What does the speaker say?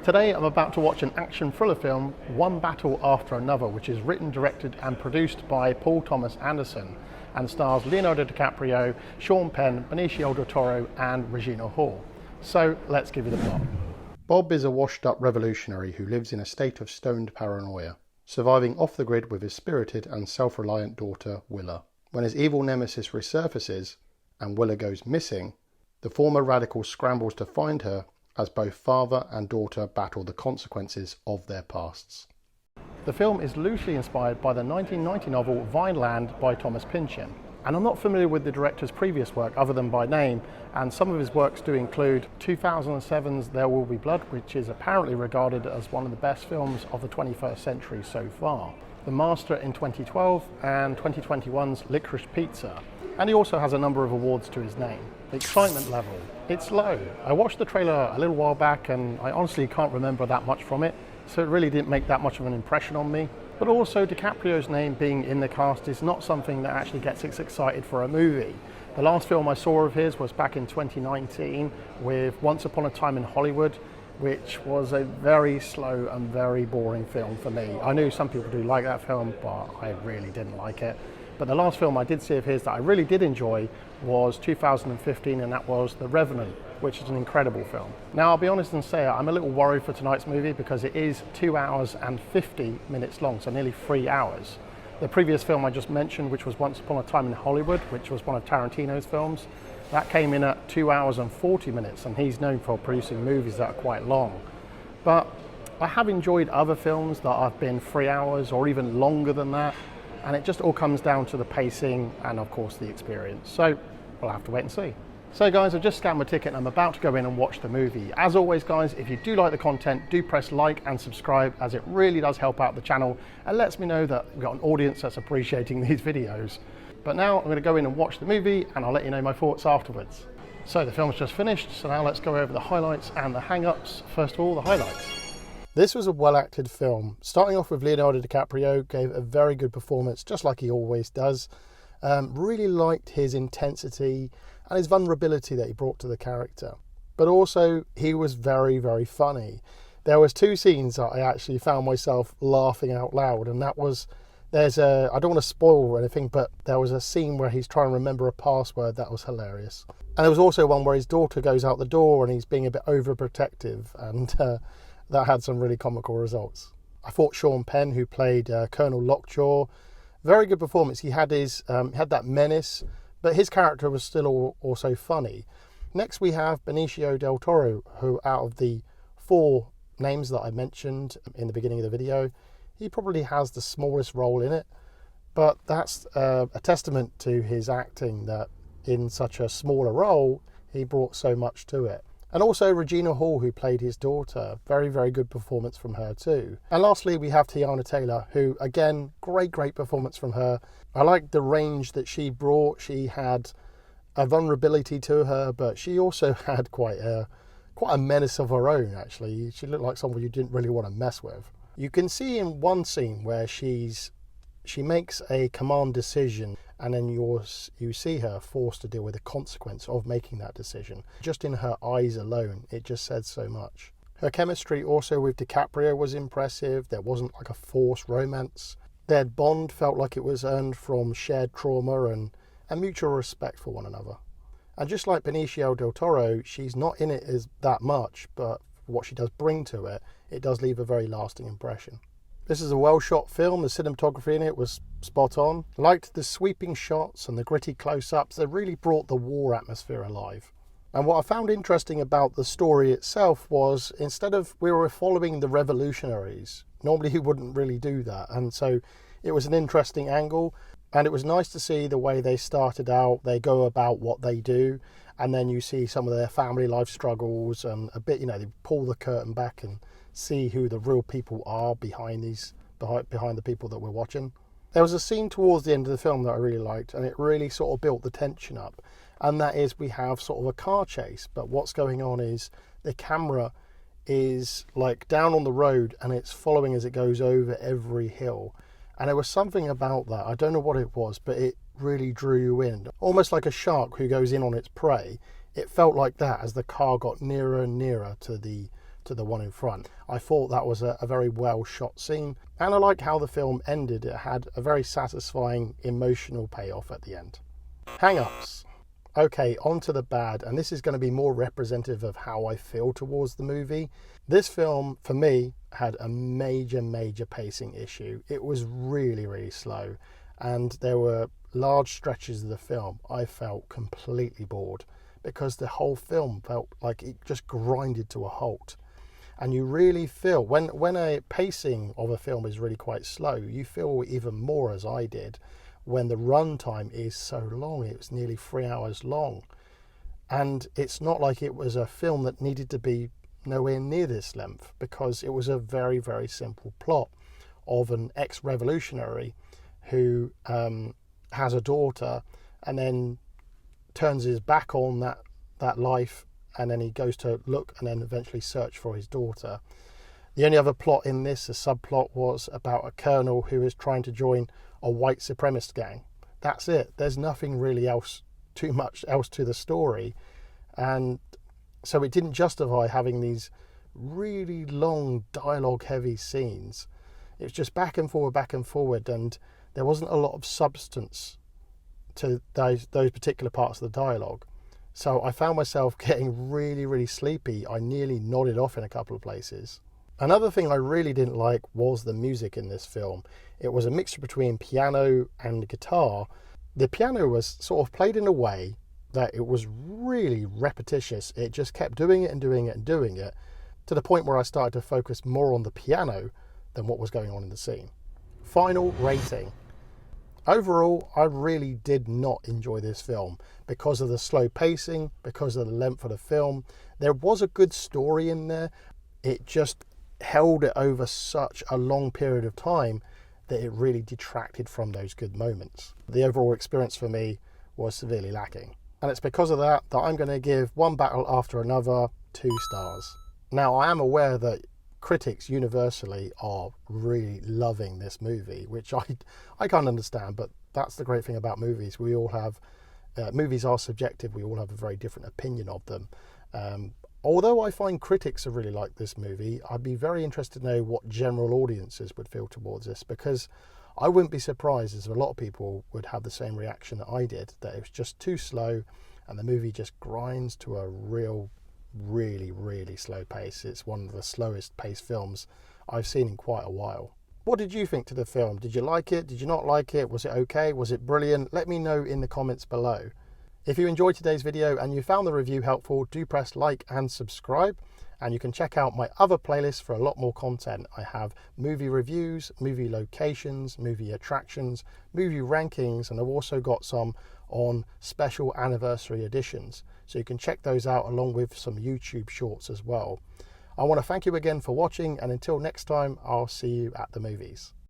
Today I'm about to watch an action thriller film, One Battle After Another, which is written, directed and produced by Paul Thomas Anderson and stars Leonardo DiCaprio, Sean Penn, Benicio Del Toro and Regina Hall. So let's give you the plot. Bob is a washed-up revolutionary who lives in a state of stoned paranoia, surviving off the grid with his spirited and self-reliant daughter, Willa. When his evil nemesis resurfaces and Willa goes missing, the former radical scrambles to find her as both father and daughter battle the consequences of their pasts. The film is loosely inspired by the 1990 novel Vinand by Thomas Pynchon. And I'm not familiar with the director's previous work other than by name, and some of his works do include 2007's There Will Be Blood, which is apparently regarded as one of the best films of the 21st century so far, The Master in 2012, and 2021's Licorice Pizza. And he also has a number of awards to his name. The excitement level, it's low. I watched the trailer a little while back and I honestly can't remember that much from it, so it really didn't make that much of an impression on me. But also DiCaprio's name being in the cast is not something that actually gets us excited for a movie. The last film I saw of his was back in 2019 with Once Upon a Time in Hollywood, which was a very slow and very boring film for me. I knew some people do like that film, but I really didn't like it. But the last film I did see of his that I really did enjoy was 2015, and that was The Revenant, which is an incredible film. Now, I'll be honest and say I'm a little worried for tonight's movie because it is 2 hours and 50 minutes long, so nearly 3 hours. The previous film I just mentioned, which was Once Upon a Time in Hollywood, which was one of Tarantino's films, that came in at 2 hours and 40 minutes, and he's known for producing movies that are quite long. But I have enjoyed other films that have been 3 hours or even longer than that, and it just all comes down to the pacing and of course the experience. So we'll have to wait and see. So guys, I've just scanned my ticket and I'm about to go in and watch the movie. As always guys, if you do like the content, do press like and subscribe, as it really does help out the channel and lets me know that we've got an audience that's appreciating these videos. But now I'm going to go in and watch the movie and I'll let you know my thoughts afterwards. So the film's just finished, so now let's go over the highlights and the hang-ups. First of all, the highlights. This was a well-acted film. Starting off with Leonardo DiCaprio, gave a very good performance, just like he always does. Really liked his intensity and his vulnerability that he brought to the character. But also, he was very, very funny. There was 2 scenes that I actually found myself laughing out loud, and that was, I don't want to spoil or anything, but there was a scene where he's trying to remember a password that was hilarious. And there was also one where his daughter goes out the door and he's being a bit overprotective, and that had some really comical results. I thought Sean Penn, who played Colonel Lockjaw, very good performance. He had had that menace, but his character was still also funny. Next we have Benicio Del Toro, who out of the 4 names that I mentioned in the beginning of the video, he probably has the smallest role in it, but that's a testament to his acting, that in such a smaller role he brought so much to it. And also Regina Hall, who played his daughter. Very, very good performance from her too. And lastly, we have Teyana Taylor, who, again, great performance from her. I liked the range that she brought. She had a vulnerability to her, but she also had quite a menace of her own, actually. She looked like someone you didn't really want to mess with. You can see in one scene where she makes a command decision, and then you see her forced to deal with the consequence of making that decision. Just in her eyes alone, it just said so much. Her chemistry also with DiCaprio was impressive. There wasn't like a forced romance. Their bond felt like it was earned from shared trauma and mutual respect for one another. And just like Benicio Del Toro, she's not in it as that much, but what she does bring to it, it does leave a very lasting impression. This is a well-shot film. The cinematography in it was spot on. Liked the sweeping shots and the gritty close-ups. They really brought the war atmosphere alive. And what I found interesting about the story itself was, instead of we were following the revolutionaries, normally you wouldn't really do that. And so it was an interesting angle. And it was nice to see the way they started out. They go about what they do. And then you see some of their family life struggles and a bit, they pull the curtain back and see who the real people are behind the people that we're watching. There was a scene towards the end of the film that I really liked, and it really sort of built the tension up, and that is we have sort of a car chase, but what's going on is the camera is like down on the road and it's following as it goes over every hill, and there was something about that, I don't know what it was, but it really drew you in, almost like a shark who goes in on its prey. It felt like that as the car got nearer and nearer to the to the one in front. I thought that was a very well shot scene, and I like how the film ended. It had a very satisfying emotional payoff at the end. Hang-ups. Okay, on to the bad, and this is going to be more representative of how I feel towards the movie. This film, for me, had a major pacing issue. It was really slow, and there were large stretches of the film I felt completely bored, because the whole film felt like it just grinded to a halt. And you really feel, when a pacing of a film is really quite slow, you feel even more, as I did, when the runtime is so long. It was nearly 3 hours long. And it's not like it was a film that needed to be nowhere near this length, because it was a very simple plot of an ex-revolutionary who has a daughter and then turns his back on that life, and then he goes to look and then eventually search for his daughter. The only other plot in this, a subplot, was about a colonel who is trying to join a white supremacist gang. That's it. There's nothing really too much else to the story. And so it didn't justify having these really long dialogue heavy scenes. It was just back and forward, and there wasn't a lot of substance to those particular parts of the dialogue. So I found myself getting really sleepy. I nearly nodded off in a couple of places. Another thing I really didn't like was the music in this film. It was a mixture between piano and guitar. The piano was sort of played in a way that it was really repetitious. It just kept doing it to the point where I started to focus more on the piano than what was going on in the scene. Final rating. Overall, I really did not enjoy this film because of the slow pacing, because of the length of the film. There was a good story in there. It just held it over such a long period of time that it really detracted from those good moments. The overall experience for me was severely lacking. And it's because of that I'm going to give One Battle After Another 2 stars. Now, I am aware that critics universally are really loving this movie, which I can't understand, but that's the great thing about movies. We all have, movies are subjective, we all have a very different opinion of them. Although I find critics have really liked this movie, I'd be very interested to know what general audiences would feel towards this, because I wouldn't be surprised as a lot of people would have the same reaction that I did, that it was just too slow and the movie just grinds to a really slow pace. It's one of the slowest paced films I've seen in quite a while. What did you think to the film? Did you like it? Did you not like it? Was it okay? Was it brilliant? Let me know in the comments below. If you enjoyed today's video and you found the review helpful, do press like and subscribe, and you can check out my other playlists for a lot more content. I have movie reviews, movie locations, movie attractions, movie rankings, and I've also got some on special anniversary editions. So you can check those out along with some YouTube shorts as well. I want to thank you again for watching, and until next time, I'll see you at the movies.